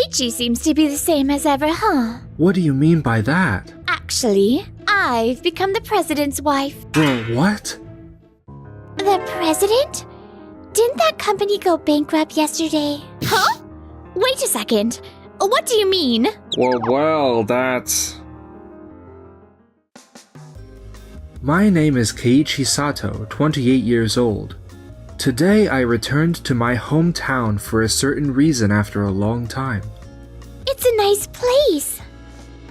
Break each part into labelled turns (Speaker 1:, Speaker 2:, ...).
Speaker 1: Keiichi seems to be the same as ever, huh?
Speaker 2: What do you mean by that?
Speaker 1: Actually, I've become the president's wife.
Speaker 2: What?
Speaker 1: The president? Didn't that company go bankrupt yesterday? Huh? Wait a second. What do you mean?
Speaker 3: Well, that's...
Speaker 2: My name is Keiichi Sato, 28 years old. Today I returned to my hometown for a certain reason after a long time.
Speaker 1: It's a nice place.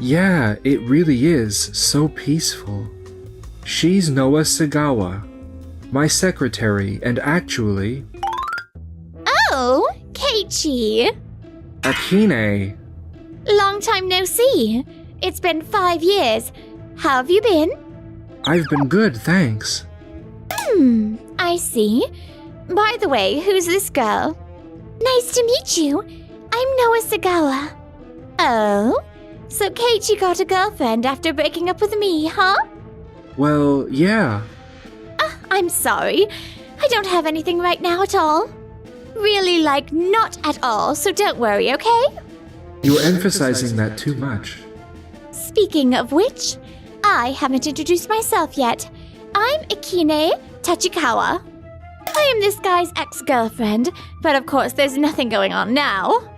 Speaker 2: Yeah, it really is so peaceful. She's Noah Sagawa, my secretary, and actually...
Speaker 1: Oh, Keiichi.
Speaker 2: Akine.
Speaker 1: Long time no see. It's been 5 years. How have you been?
Speaker 2: I've been good, thanks.
Speaker 1: I see. By the way, who's this girl? Nice to meet you. I'm Noah Sagawa. Oh? So Keiichi got a girlfriend after breaking up with me, huh?
Speaker 2: Well, yeah.
Speaker 1: I'm sorry. I don't have anything right now at all. Really, not at all, so don't worry, okay?
Speaker 2: You're emphasizing that too much.
Speaker 1: Speaking of which, I haven't introduced myself yet. I'm Akine Tachikawa. I am this guy's ex-girlfriend, but of course there's nothing going on now.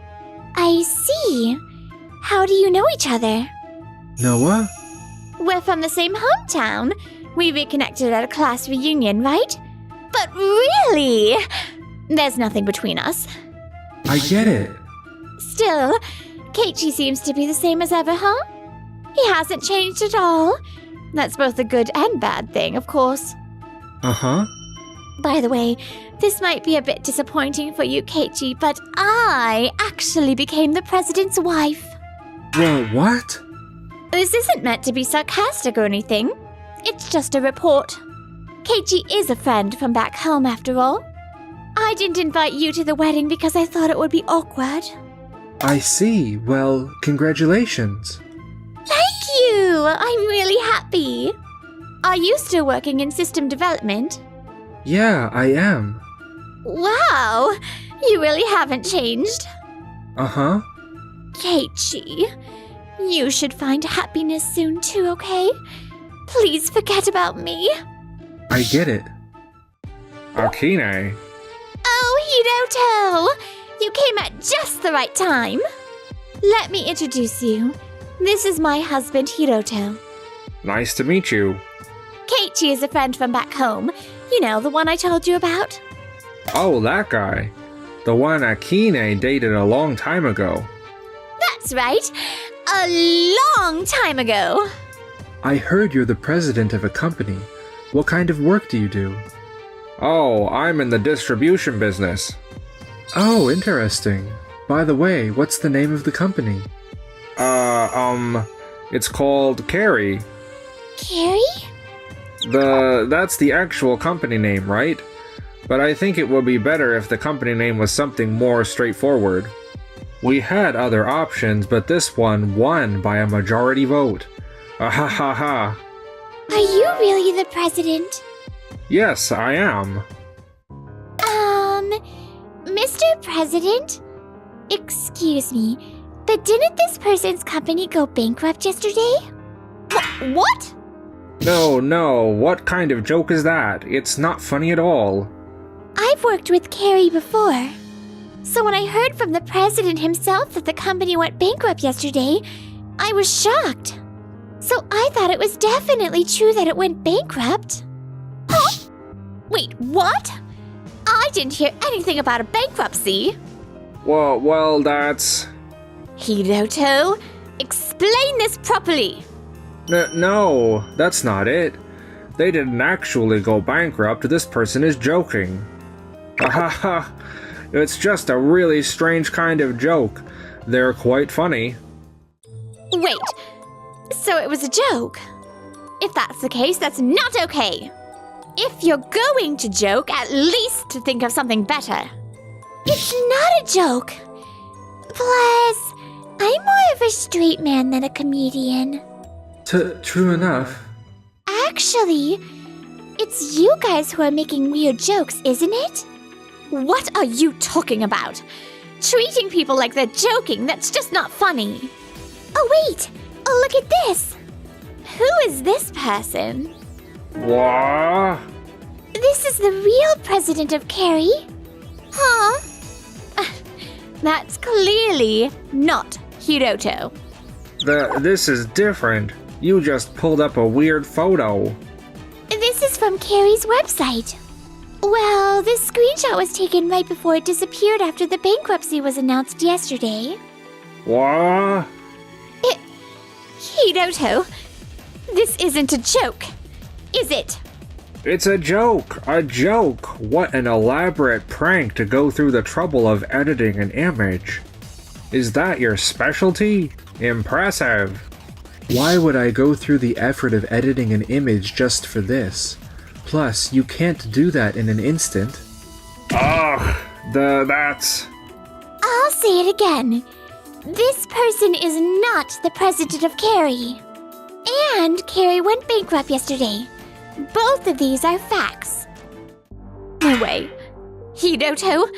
Speaker 1: I see. How do you know each other?
Speaker 2: Noah?
Speaker 1: We're from the same hometown. We reconnected at a class reunion, right? But really, there's nothing between us.
Speaker 2: I get it.
Speaker 1: Still, Keiichi seems to be the same as ever, huh? He hasn't changed at all. That's both a good and bad thing, of course.
Speaker 2: Uh-huh.
Speaker 1: By the way, this might be a bit disappointing for you, Keiichi, but I actually became the president's wife.
Speaker 2: Well, what?
Speaker 1: This isn't meant to be sarcastic or anything. It's just a report. Keiichi is a friend from back home, after all. I didn't invite you to the wedding because I thought it would be awkward.
Speaker 2: I see. Well, congratulations.
Speaker 1: Thank you! I'm really happy. Are you still working in system development?
Speaker 2: Yeah, I am.
Speaker 1: Wow! You really haven't changed.
Speaker 2: Uh-huh.
Speaker 1: Keiichi, you should find happiness soon too, okay? Please forget about me.
Speaker 2: I get it.
Speaker 3: Akine.
Speaker 1: Oh, Hiroto! You came at just the right time. Let me introduce you. This is my husband, Hiroto.
Speaker 3: Nice to meet you.
Speaker 1: Keiichi is a friend from back home. You know, the one I told you about.
Speaker 3: Oh, that guy. The one Akine dated a long time ago.
Speaker 1: That's right. A long time ago.
Speaker 2: I heard you're the president of a company. What kind of work do you do?
Speaker 3: Oh, I'm in the distribution business.
Speaker 2: Oh, interesting. By the way, what's the name of the company?
Speaker 3: It's called Carrie.
Speaker 1: Carrie?
Speaker 3: That's the actual company name, right? But I think it would be better if the company name was something more straightforward. We had other options, but this one won by a majority vote. Ahahaha.
Speaker 1: Are you really the president?
Speaker 3: Yes, I am.
Speaker 1: Mr. President? Excuse me, but didn't this person's company go bankrupt yesterday? What?
Speaker 3: No, what kind of joke is that? It's not funny at all.
Speaker 1: I've worked with Carrie before. So when I heard from the president himself that the company went bankrupt yesterday, I was shocked. So I thought it was definitely true that it went bankrupt. Huh? Wait, what? I didn't hear anything about a bankruptcy.
Speaker 3: Well, that's...
Speaker 1: Hiroto, explain this properly.
Speaker 3: No, that's not it. They didn't actually go bankrupt. This person is joking. Ahaha. It's just a really strange kind of joke. They're quite funny.
Speaker 1: Wait, so it was a joke? If that's the case, that's not okay. If you're going to joke, at least think of something better. It's not a joke. Plus, I'm more of a straight man than a comedian.
Speaker 2: True enough.
Speaker 1: Actually, it's you guys who are making weird jokes, isn't it? What are you talking about? Treating people like they're joking, that's just not funny. Oh, wait! Oh, look at this! Who is this person?
Speaker 3: What?
Speaker 1: This is the real president of Carrie? Huh? That's clearly not Hiroto.
Speaker 3: This is different. You just pulled up a weird photo.
Speaker 1: This is from Carrie's website. Well, this screenshot was taken right before it disappeared after the bankruptcy was announced yesterday.
Speaker 3: What?
Speaker 1: Hiroto, this isn't a joke, is it?
Speaker 3: It's a joke! A joke! What an elaborate prank to go through the trouble of editing an image. Is that your specialty? Impressive.
Speaker 2: Why would I go through the effort of editing an image just for this? Plus, you can't do that in an instant.
Speaker 3: Ugh, that's...
Speaker 1: I'll say it again. This person is not the president of Carrie. And Carrie went bankrupt yesterday. Both of these are facts. No way. Hiroto,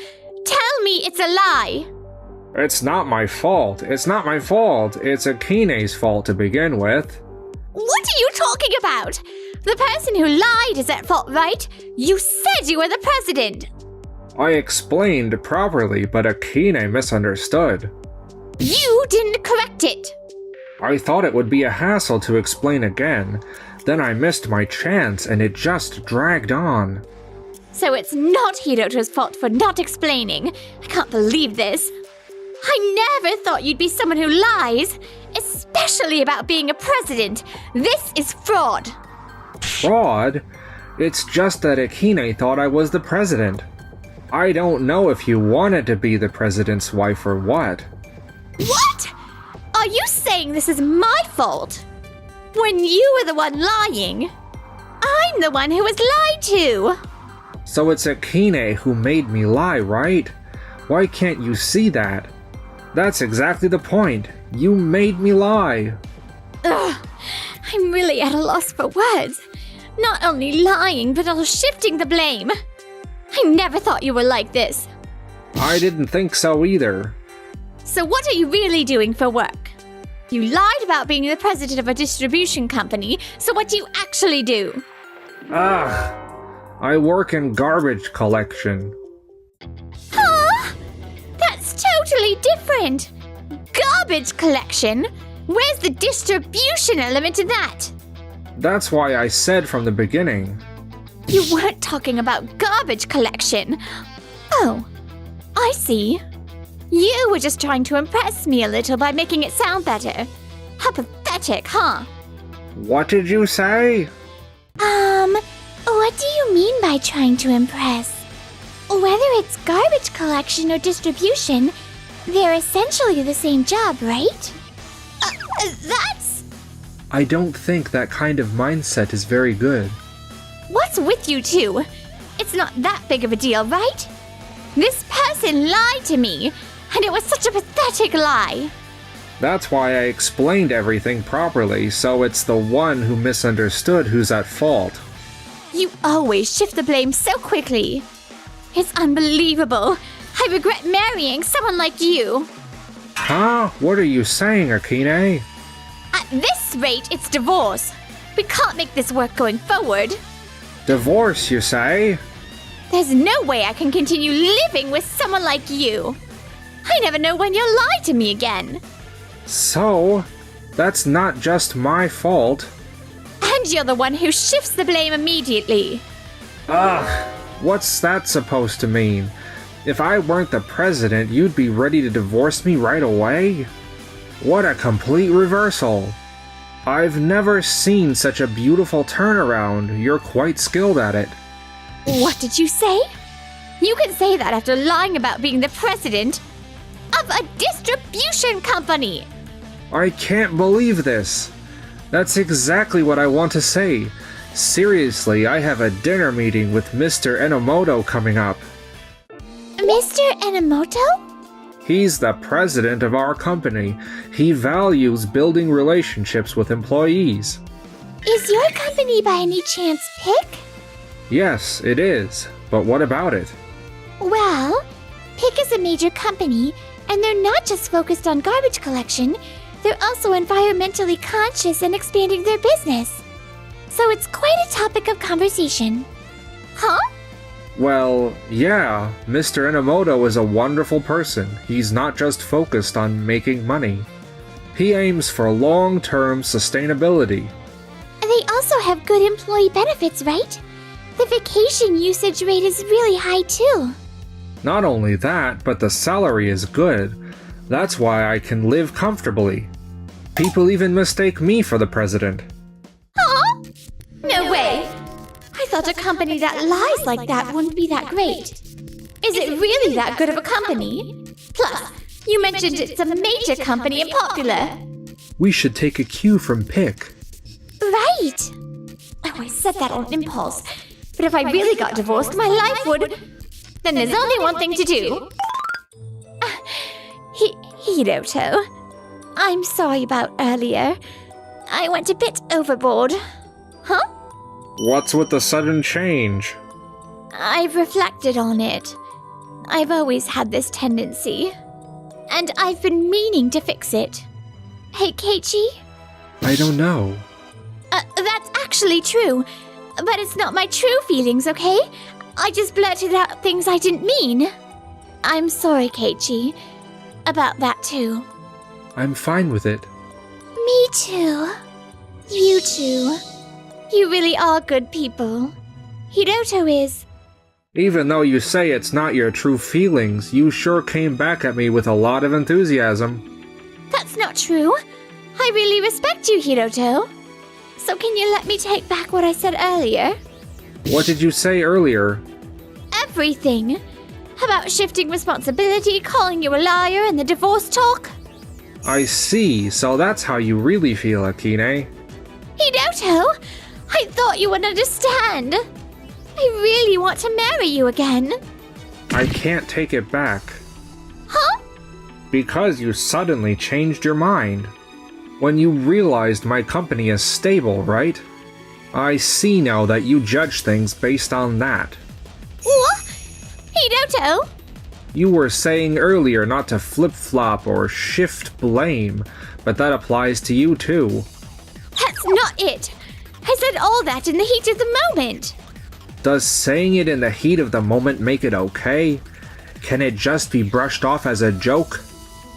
Speaker 1: tell me it's a lie.
Speaker 3: It's not my fault. It's not my fault. It's Akine's fault to begin with.
Speaker 1: What are you talking about? The person who lied is at fault, right? You said you were the president.
Speaker 3: I explained properly, but Akine misunderstood.
Speaker 1: You didn't correct it.
Speaker 3: I thought it would be a hassle to explain again. Then I missed my chance and it just dragged on.
Speaker 1: So it's not Hiroto's fault for not explaining. I can't believe this. I never thought you'd be someone who lies, especially about being a president. This is fraud.
Speaker 3: Fraud? It's just that Akine thought I was the president. I don't know if you wanted to be the president's wife or what.
Speaker 1: What? Are you saying this is my fault? When you were the one lying? I'm the one who was lied to.
Speaker 3: So it's Akine who made me lie, right? Why can't you see that? That's exactly the point. You made me lie.
Speaker 1: Ugh, I'm really at a loss for words. Not only lying, but also shifting the blame. I never thought you were like this.
Speaker 3: I didn't think so either.
Speaker 1: So what are you really doing for work? You lied about being the president of a distribution company, so what do you actually do?
Speaker 3: I work in garbage collection.
Speaker 1: Huh? That's totally different. Garbage collection? Where's the distribution element in that?
Speaker 3: That's why I said from the beginning.
Speaker 1: You weren't talking about garbage collection. Oh, I see. You were just trying to impress me a little by making it sound better. How pathetic, huh?
Speaker 3: What did you say?
Speaker 1: What do you mean by trying to impress? Whether it's garbage collection or distribution, they're essentially the same job, right? That's...
Speaker 2: I don't think that kind of mindset is very good.
Speaker 1: What's with you two? It's not that big of a deal, right? This person lied to me, and it was such a pathetic lie.
Speaker 3: That's why I explained everything properly, so it's the one who misunderstood who's at fault.
Speaker 1: You always shift the blame so quickly. It's unbelievable. I regret marrying someone like you.
Speaker 3: Huh? What are you saying, Akine?
Speaker 1: At this rate, it's divorce. We can't make this work going forward.
Speaker 3: Divorce, you say?
Speaker 1: There's no way I can continue living with someone like you. I never know when you'll lie to me again.
Speaker 3: So, that's not just my fault.
Speaker 1: And you're the one who shifts the blame immediately.
Speaker 3: Ugh, what's that supposed to mean? If I weren't the president, you'd be ready to divorce me right away? What a complete reversal. I've never seen such a beautiful turnaround. You're quite skilled at it.
Speaker 1: What did you say? You can say that after lying about being the president of a distribution company.
Speaker 3: I can't believe this. That's exactly what I want to say. Seriously, I have a dinner meeting with Mr. Enomoto coming up.
Speaker 1: Mr. Enomoto?
Speaker 3: He's the president of our company. He values building relationships with employees.
Speaker 1: Is your company by any chance Pick?
Speaker 3: Yes, it is. But what about it?
Speaker 1: Well, PIC is a major company, and they're not just focused on garbage collection, they're also environmentally conscious and expanding their business. So it's quite a topic of conversation. Huh?
Speaker 3: Well, yeah, Mr. Inamoto is a wonderful person. He's not just focused on making money. He aims for long-term sustainability.
Speaker 1: They also have good employee benefits, right? The vacation usage rate is really high too.
Speaker 3: Not only that, but the salary is good. That's why I can live comfortably. People even mistake me for the president.
Speaker 1: Huh? No way! I thought a company that lies like that wouldn't be that great. Is it really that good of a company? Plus, you mentioned it's a major company and popular.
Speaker 2: We should take a cue from PIC.
Speaker 1: Right! Oh, I said that on impulse. But if I really got divorced, my life would... Then there's only one thing to do. Hiroto, I'm sorry about earlier. I went a bit overboard. Huh?
Speaker 3: What's with the sudden change?
Speaker 1: I've reflected on it. I've always had this tendency. And I've been meaning to fix it. Hey, Keiichi?
Speaker 2: I don't know.
Speaker 1: That's actually true. But it's not my true feelings, okay? I just blurted out things I didn't mean. I'm sorry, Keiichi. About that too.
Speaker 2: I'm fine with it.
Speaker 1: Me too. You too. You really are good people. Hiroto is.
Speaker 3: Even though you say it's not your true feelings, you sure came back at me with a lot of enthusiasm.
Speaker 1: That's not true. I really respect you, Hiroto. So can you let me take back what I said earlier?
Speaker 3: What did you say earlier?
Speaker 1: Everything. About shifting responsibility, calling you a liar, and the divorce talk.
Speaker 3: I see, so that's how you really feel, Akine.
Speaker 1: Hiroto, I thought you would understand. I really want to marry you again.
Speaker 3: I can't take it back.
Speaker 1: Huh?
Speaker 3: Because you suddenly changed your mind. When you realized my company is stable, right? I see now that you judge things based on that.
Speaker 1: What? Hiroto?
Speaker 3: You were saying earlier not to flip-flop or shift blame, but that applies to you too.
Speaker 1: That's not it. I said all that in the heat of the moment.
Speaker 3: Does saying it in the heat of the moment make it okay? Can it just be brushed off as a joke?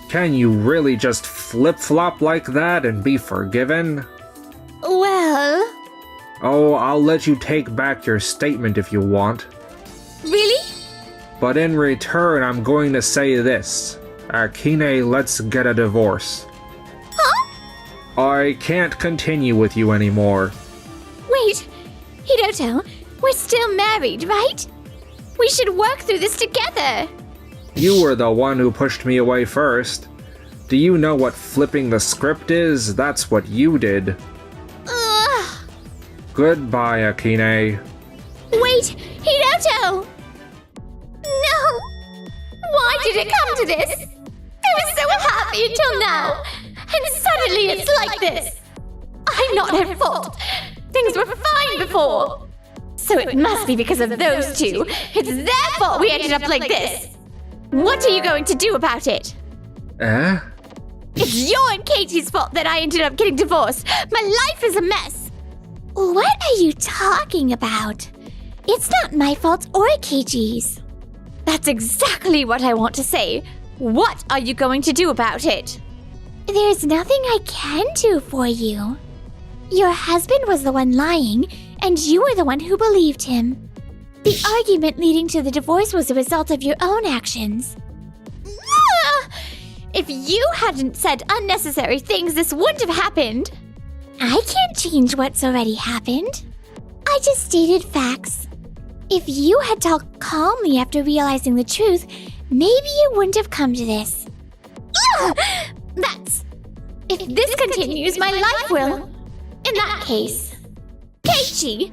Speaker 3: Can you really just flip-flop like that and be forgiven?
Speaker 1: Well...
Speaker 3: Oh, I'll let you take back your statement if you want.
Speaker 1: Really?
Speaker 3: But in return, I'm going to say this. Akine, let's get a divorce.
Speaker 1: Huh?
Speaker 3: I can't continue with you anymore.
Speaker 1: Wait, Hiroto, we're still married, right? We should work through this together.
Speaker 3: You were the one who pushed me away first. Do you know what flipping the script is? That's what you did.
Speaker 1: Ugh.
Speaker 3: Goodbye, Akine.
Speaker 1: Wait, Hiroto! No! Why did it come to this? I was so happy until now, and suddenly it's like this. I'm not at fault. Things were fine before. So it must be because of those two. It's their fault we ended up like this. What are you going to do about it?
Speaker 2: Eh?
Speaker 1: It's your and Katie's fault that I ended up getting divorced. My life is a mess. What are you talking about? It's not my fault or Katie's. That's exactly what I want to say. What are you going to do about it? There's nothing I can do for you. Your husband was the one lying, and you were the one who believed him. The argument leading to the divorce was a result of your own actions. If you hadn't said unnecessary things, this wouldn't have happened. I can't change what's already happened. I just stated facts. If you had talked calmly after realizing the truth, maybe you wouldn't have come to this. If this continues, my life will. In that case, Keiichi,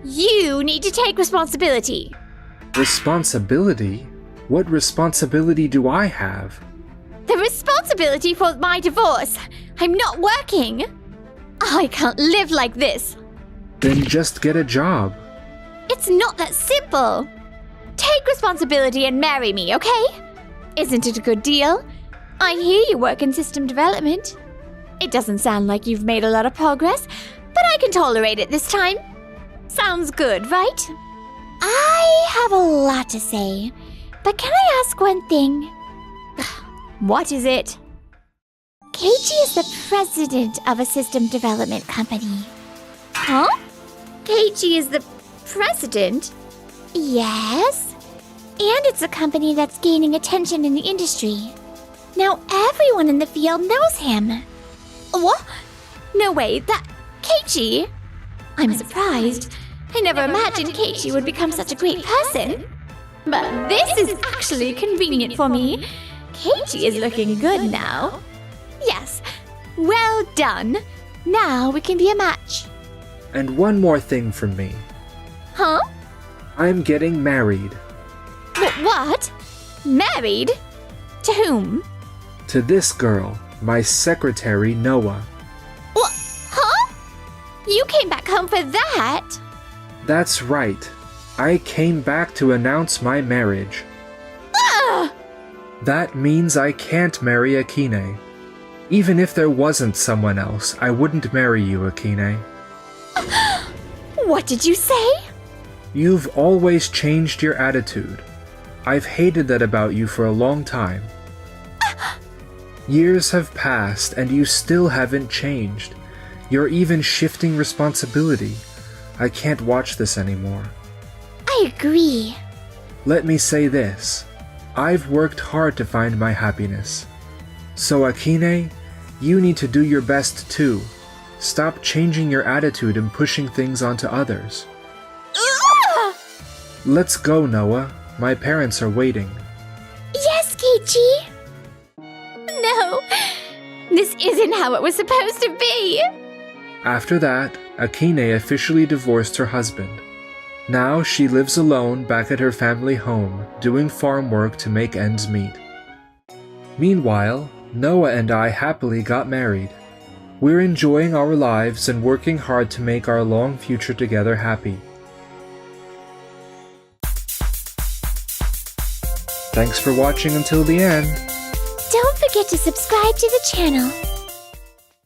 Speaker 1: you need to take responsibility.
Speaker 2: Responsibility? What responsibility do I have?
Speaker 1: The responsibility for my divorce. I'm not working. I can't live like this.
Speaker 2: Then just get a job.
Speaker 1: It's not that simple. Take take responsibility and marry me, okay? Isn't it a good deal? I hear you work in system development. It doesn't sound like you've made a lot of progress, but I can tolerate it this time. Sounds good, right? I have a lot to say, but can I ask one thing? What is it? Keiichi is the president of a system development company. Huh? Keiichi is the president? Yes. And it's a company that's gaining attention in the industry. Now everyone in the field knows him. What? No way, that Keiichi? I'm surprised. I never imagined Keiichi would become such a great person. But this is actually convenient for me. Keiichi is looking good now. Yes, well done. Now we can be a match.
Speaker 2: And one more thing from me.
Speaker 1: Huh?
Speaker 2: I'm getting married.
Speaker 1: What? Married? To whom?
Speaker 2: To this girl, my secretary, Noah.
Speaker 1: What? Huh? You came back home for that?
Speaker 2: That's right. I came back to announce my marriage.
Speaker 1: Ugh!
Speaker 2: That means I can't marry Akine. Even if there wasn't someone else, I wouldn't marry you, Akine.
Speaker 1: What did you say?
Speaker 2: You've always changed your attitude. I've hated that about you for a long time. Years have passed and you still haven't changed. You're even shifting responsibility. I can't watch this anymore.
Speaker 1: I agree.
Speaker 2: Let me say this. I've worked hard to find my happiness. So Akine, you need to do your best too. Stop changing your attitude and pushing things onto others.
Speaker 1: Ugh!
Speaker 2: Let's go, Noah. My parents are waiting.
Speaker 1: Yes, Keiichi. No, this isn't how it was supposed to be.
Speaker 2: After that, Akine officially divorced her husband. Now she lives alone back at her family home, doing farm work to make ends meet. Meanwhile, Noah and I happily got married. We're enjoying our lives and working hard to make our long future together happy. Thanks for watching until the end.
Speaker 1: Don't forget to subscribe to the channel.